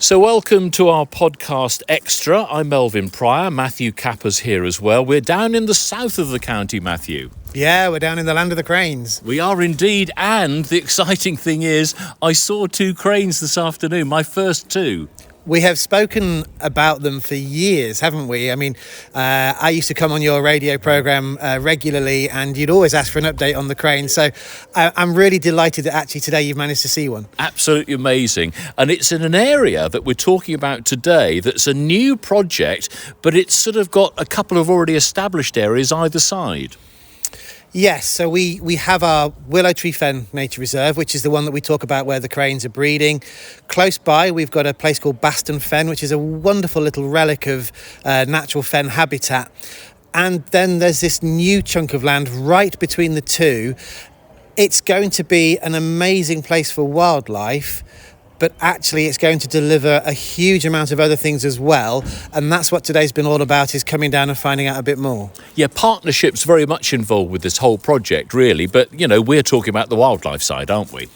So welcome to our podcast Xtra. I'm Melvyn Pryor. Matthew Capper's here as well. We're down in the south of the county, Matthew. Yeah, we're down in the land of the cranes. We are indeed, and the exciting thing is I saw 2 cranes this afternoon, my first 2. We have spoken about them for years, haven't we? I mean, I used to come on your radio programme regularly, and you'd always ask for an update on the crane. So I'm really delighted that actually today you've managed to see one. Absolutely amazing. And it's in an area that we're talking about today that's a new project, but it's sort of got a couple of already established areas either side. Yes, so we have our Willow Tree Fen Nature Reserve, which is the one that we talk about where the cranes are breeding. Close by, we've got a place called Bourne Fen, which is a wonderful little relic of natural fen habitat. And then there's this new chunk of land right between the two. It's going to be an amazing place for wildlife, but actually it's going to deliver a huge amount of other things as well. And that's what today's been all about, is coming down and finding out a bit more. Yeah, partnerships very much involved with this whole project, really. But, you know, we're talking about the wildlife side, aren't we?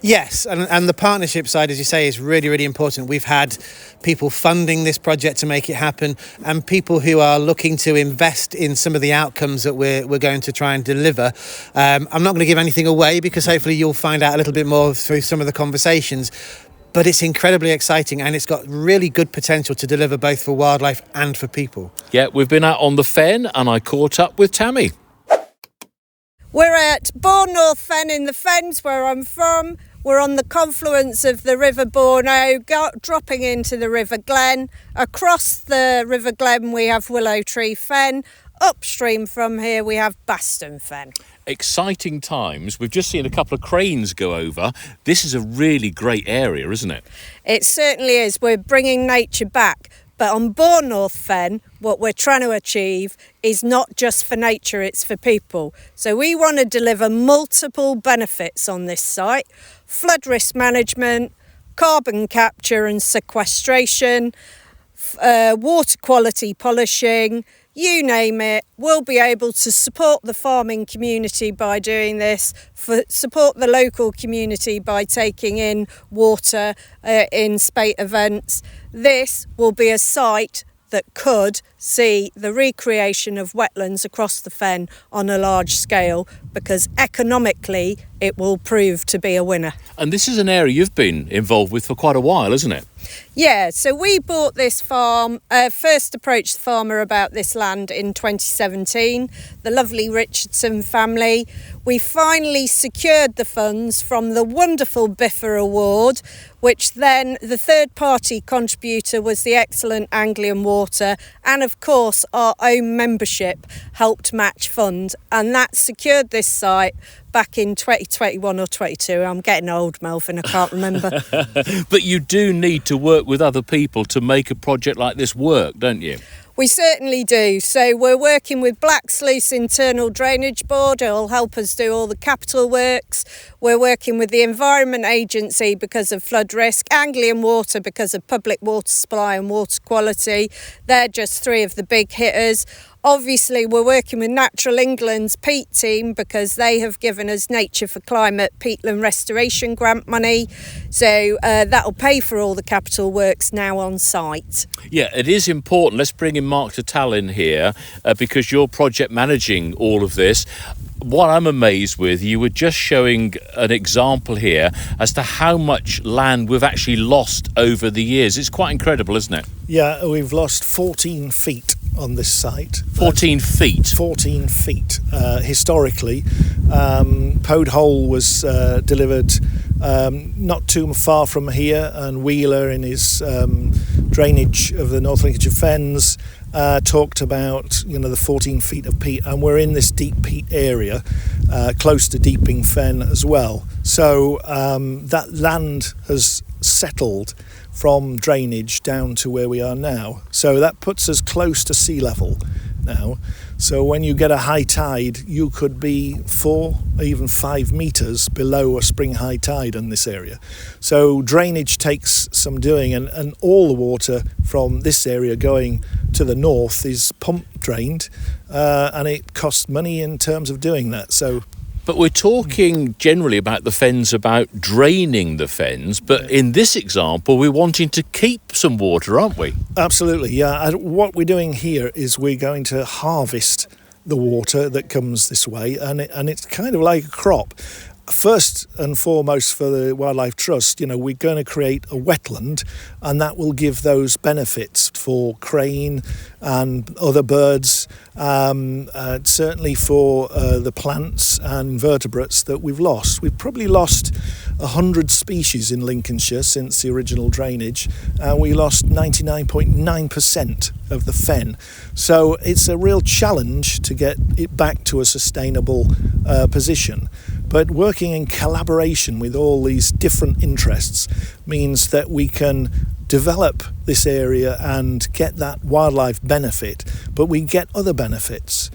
Yes, and the partnership side, as you say, is really, really important. We've had people funding this project to make it happen, and people who are looking to invest in some of the outcomes that we're going to try and deliver. I'm not going to give anything away because hopefully you'll find out a little bit more through some of the conversations. But it's incredibly exciting, and it's got really good potential to deliver both for wildlife and for people. Yeah, we've been out on the fen, and I caught up with Tammy. We're at Bourne North Fen in the Fens, where I'm from. We're on the confluence of the River Bourne, dropping into the River Glen. Across the River Glen we have Willow Tree Fen. Upstream from here we have Bourne Fen. Exciting times. We've just seen a couple of cranes go over. This is a really great area, isn't it? It certainly is. We're bringing nature back. But on Bourne North Fen, what we're trying to achieve is not just for nature, it's for people. So we want to deliver multiple benefits on this site: flood risk management, carbon capture and sequestration, water quality polishing, you name it. We'll be able to support the farming community by doing this, support the local community by taking in water in spate events. This will be a site that could see the recreation of wetlands across the fen on a large scale, because economically it will prove to be a winner. And this is an area you've been involved with for quite a while, isn't it? Yeah, so we bought this farm, first approached the farmer about this land in 2017, the lovely Richardson family. We finally secured the funds from the wonderful Biffa Award, which then the third party contributor was the excellent Anglian Water, and of course our own membership helped match fund, and that secured this site back in 2021 or 22. I'm getting old, Melvyn, I can't remember. But you do need to work with other people to make a project like this work, don't you? We certainly do. So we're working with Black Sluice Internal Drainage Board. It'll help us do all the capital works. We're working with the Environment Agency because of flood risk, Anglian Water because of public water supply and water quality. They're just 3 of the big hitters. Obviously, we're working with Natural England's peat team because they have given us Nature for Climate peatland restoration grant money. So that'll pay for all the capital works now on site. Yeah, it is important. Let's bring in Mark Tarttelin here because you're project managing all of this. What I'm amazed with, you were just showing an example here as to how much land we've actually lost over the years. It's quite incredible, isn't it? Yeah, we've lost 14 feet on this site. 14 feet? 14 feet. Historically, Pode Hole was delivered not too far from here, and Wheeler in his drainage of the North Lincolnshire Fens talked about, you know, the 14 feet of peat, and we're in this deep peat area close to Deeping Fen as well. So that land has settled from drainage down to where we are now. So that puts us close to sea level now. So when you get a high tide, you could be 4 or even 5 metres below a spring high tide in this area. So drainage takes some doing, and all the water from this area going to the north is pump drained, and it costs money in terms of doing that. So But we're talking generally about the fens, about draining the fens. But in this example, we're wanting to keep some water, aren't we? Absolutely, yeah. And what we're doing here is we're going to harvest the water that comes this way, and it's kind of like a crop. First and foremost for the Wildlife Trust, we're going to create a wetland, and that will give those benefits for crane and other birds, certainly for the plants and vertebrates that we've lost. We've probably lost 100 species in Lincolnshire since the original drainage, and we lost 99.9% of the fen. So it's a real challenge to get it back to a sustainable position. But working in collaboration with all these different interests means that we can develop this area and get that wildlife benefit, but we get other benefits.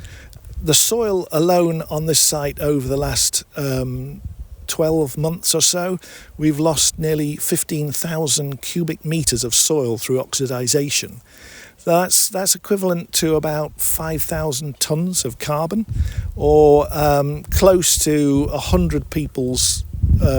The soil alone on this site over the last 12 months or so, we've lost nearly 15,000 cubic metres of soil through oxidisation. That's equivalent to about 5,000 tonnes of carbon, or close to 100 people's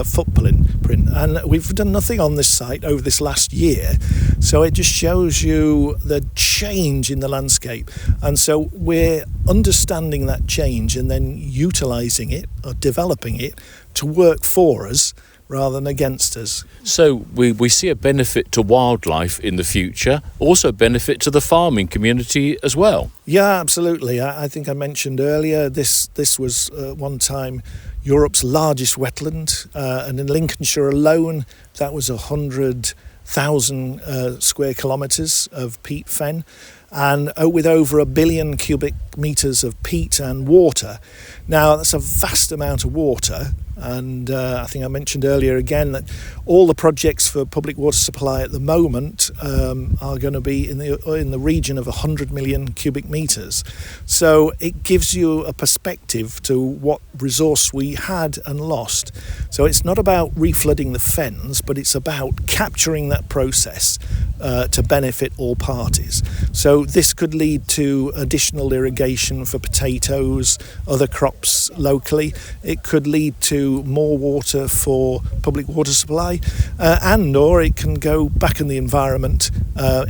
footprint. And we've done nothing on this site over this last year, so it just shows you the change in the landscape. And so we're understanding that change and then utilising it or developing it to work for us rather than against us. So we see a benefit to wildlife in the future, also a benefit to the farming community as well. Yeah, absolutely. I think I mentioned earlier, this was one time Europe's largest wetland, and in Lincolnshire alone, that was 100,000 square kilometres of peat fen, and with over 1 billion cubic metres of peat and water. Now, that's a vast amount of water, and I think I mentioned earlier again that all the projects for public water supply at the moment are going to be in the region of 100 million cubic metres. So it gives you a perspective to what resource we had and lost. So it's not about reflooding the fens, but it's about capturing that process to benefit all parties. So this could lead to additional irrigation for potatoes, other crops locally. It could lead to more water for public water supply, or it can go back in the environment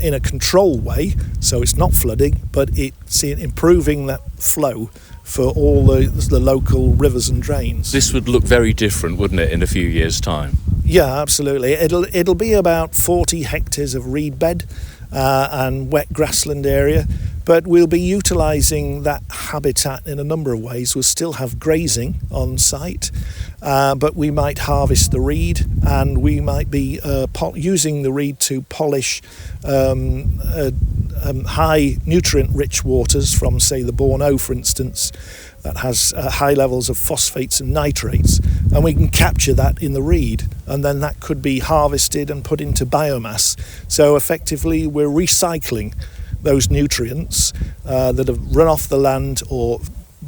in a controlled way, so it's not flooding, but it's improving that flow for all the local rivers and drains. This would look very different, wouldn't it, in a few years' time? Yeah, absolutely. It'll be about 40 hectares of reed bed and wet grassland area, but we'll be utilising that habitat in a number of ways. We'll still have grazing on site, but we might harvest the reed, and we might be using the reed to polish high nutrient-rich waters from, say, the Bourne, for instance, that has high levels of phosphates and nitrates, and we can capture that in the reed, and then that could be harvested and put into biomass. So effectively we're recycling those nutrients that have run off the land or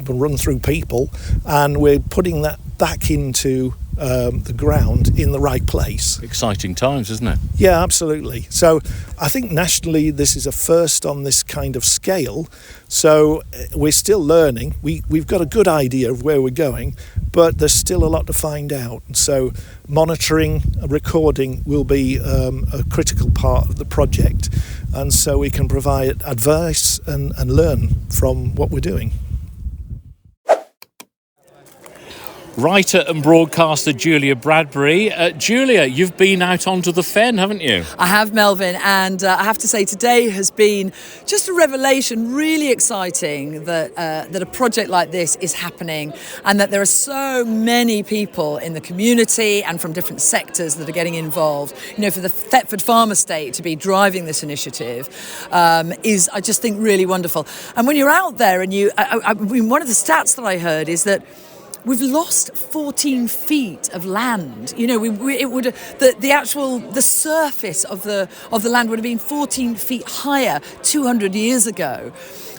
run through people, and we're putting that back into the ground in the right place. Exciting times, isn't it? Yeah, absolutely. So I think nationally this is a first on this kind of scale. So we're still learning. We've got a good idea of where we're going, but there's still a lot to find out. So monitoring, recording will be a critical part of the project, and so we can provide advice and learn from what we're doing. Writer and broadcaster Julia Bradbury. Julia, you've been out onto the fen, haven't you? I have, Melvyn, and I have to say today has been just a revelation, really exciting that a project like this is happening, and that there are so many people in the community and from different sectors that are getting involved. You know, for the Thetford Farm Estate to be driving this initiative is, I just think, really wonderful. And when you're out there and I mean, one of the stats that I heard is that we've lost 14 feet of land. You know, the surface of the land would have been 14 feet higher 200 years ago.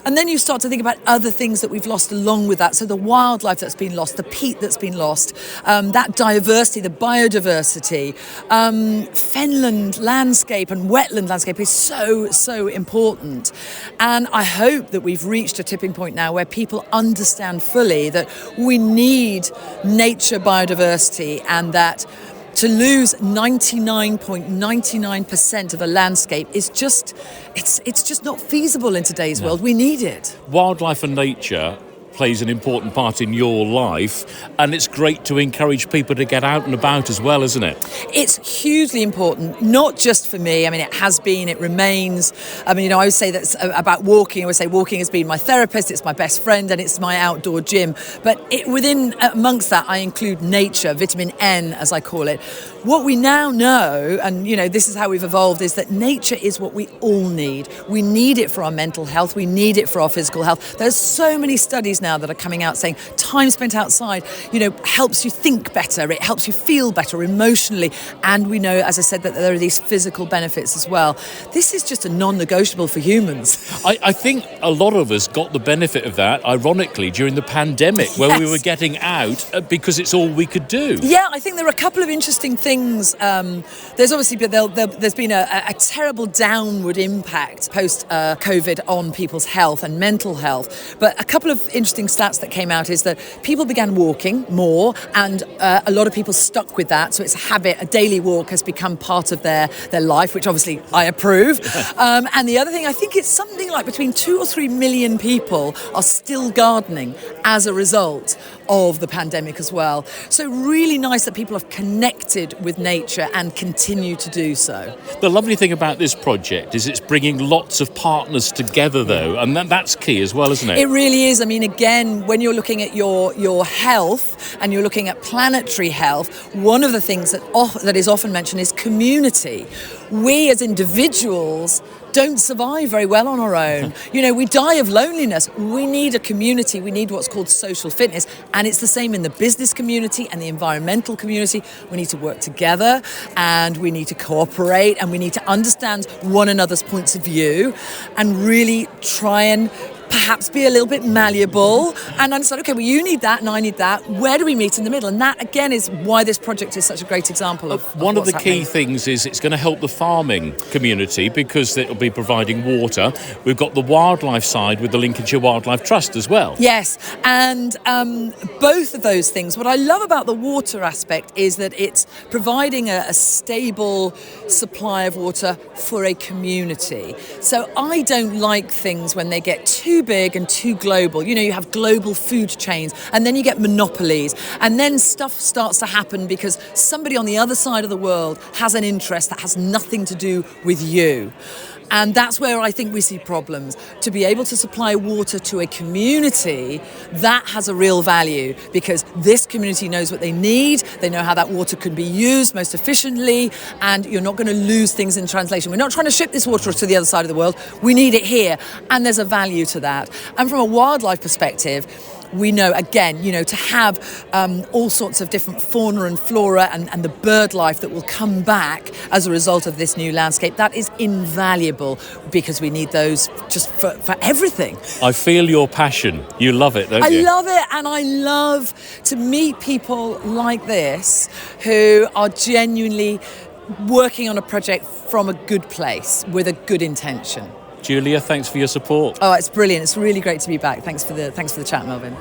And then you start to think about other things that we've lost along with that. So the wildlife that's been lost, the peat that's been lost, that diversity, the biodiversity, fenland landscape and wetland landscape is so important. And I hope that we've reached a tipping point now where people understand fully that we need nature biodiversity, and that to lose 99.99% of a landscape is just, it's just not feasible in today's world. We need it. Wildlife and nature plays an important part in your life, and it's great to encourage people to get out and about as well, isn't it? It's hugely important, not just for me. I mean, it has been, it remains. I mean, I always say that's about walking. I always say walking has been my therapist, it's my best friend, and it's my outdoor gym. But amongst that, I include nature, vitamin N, as I call it. What we now know, and this is how we've evolved, is that nature is what we all need. We need it for our mental health. We need it for our physical health. There's so many studies now that are coming out saying time spent outside, helps you think better. It helps you feel better emotionally. And we know, as I said, that there are these physical benefits as well. This is just a non-negotiable for humans. I think a lot of us got the benefit of that, ironically, during the pandemic, where we were getting out because it's all we could do. Yeah, I think there are a couple of interesting things. There's obviously there's been a terrible downward impact post-COVID on people's health and mental health. But a couple of interesting stats that came out is that people began walking more, and a lot of people stuck with that. So it's a habit. A daily walk has become part of their life, which obviously I approve. And the other thing, I think it's something like between 2 or 3 million people are still gardening as a result of the pandemic as well. So really nice that people have connected with nature and continue to do so. The lovely thing about this project is it's bringing lots of partners together, though, and that's key as well, isn't it? It really is. I mean, again, when you're looking at your health and you're looking at planetary health, one of the things that is often mentioned is community. We as individuals don't survive very well on our own. We die of loneliness. We need a community. We need what's called social fitness. And it's the same in the business community and the environmental community. We need to work together, and we need to cooperate, and we need to understand one another's points of view and really try and perhaps be a little bit malleable and understand, okay, well, you need that and I need that. Where do we meet in the middle? And that, again, is why this project is such a great example of one of the happening. key things is it's going to help the farming community because it'll be providing water. We've got the wildlife side with the Lincolnshire Wildlife Trust as well. Yes, and both of those things. What I love about the water aspect is that it's providing a stable supply of water for a community. So I don't like things when they get too big and too global. You have global food chains, and then you get monopolies, and then stuff starts to happen because somebody on the other side of the world has an interest that has nothing to do with you. And that's where I think we see problems. To be able to supply water to a community, that has a real value because this community knows what they need, they know how that water can be used most efficiently, and you're not going to lose things in translation. We're not trying to ship this water to the other side of the world. We need it here, and there's a value to that. And from a wildlife perspective, we know, again, to have all sorts of different fauna and flora and the bird life that will come back as a result of this new landscape, that is invaluable because we need those just for everything. I feel your passion. You love it, don't you? I love it, and I love to meet people like this who are genuinely working on a project from a good place with a good intention. Julia, thanks for your support. Oh, it's brilliant. It's really great to be back. Thanks for the chat, Melvyn.